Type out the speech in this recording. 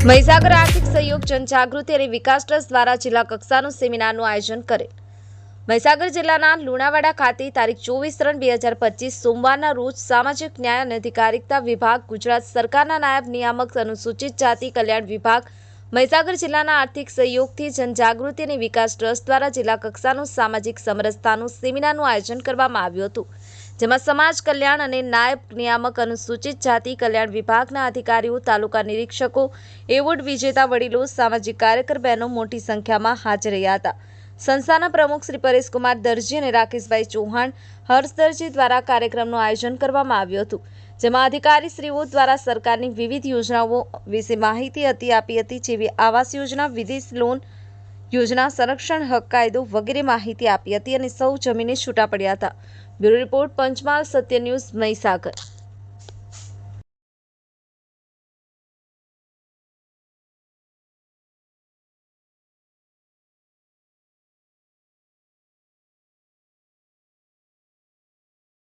મહીસાગર આર્થિક સહયોગ જનજાગૃતિ અને વિકાસ ટ્રસ્ટ દ્વારા જિલ્લા કક્ષાનું સેમિનારનું આયોજન કરેલ। મહીસાગર જિલ્લાના લુણાવાડા ખાતે તારીખ 24/3/2025 સોમવારના રોજ સામાજિક ન્યાય અને અધિકારિતા વિભાગ, ગુજરાત સરકારના નાયબ નિયામક અનુસૂચિત જાતિ કલ્યાણ વિભાગ, મહીસાગર જિલ્લાના આર્થિક સહયોગથી જનજાગૃતિ અને વિકાસ ટ્રસ્ટ દ્વારા જિલ્લા કક્ષાનું સામાજિક સમરસતાનું સેમિનારનું આયોજન કરવામાં આવ્યું હતું, જેમાં સમાજ કલ્યાણ અને નાયબ નિયામક અનુસૂચિત જાતિ કલ્યાણ વિભાગના અધિકારીઓ, તાલુકા નિરીક્ષકો, એવોર્ડ વિજેતા વડીલો, સામાજિક કાર્યકર બહેનો મોટી સંખ્યામાં હાજર રહ્યા હતા। સંસ્થાના પ્રમુખ શ્રી પરેશકુમાર દરજી અને રાકેશભાઈ ચૌહાણ, હર્ષ દરજી દ્વારા કાર્યક્રમનું આયોજન કરવામાં આવ્યું હતું, જેમાં અધિકારીશ્રીઓ દ્વારા સરકારની વિવિધ યોજનાઓ વિશે માહિતી આપી હતી, જેવી આવાસ યોજના, વિદેશ લોન યોજના, સંરક્ષણ હક કાયદો વગેરે માહિતી આપી હતી અને સૌ જમીને છૂટા પડ્યા હતા। બ્યુરો રિપોર્ટ, પંચમહાલ સત્ય ન્યૂઝ, મહીસાગર।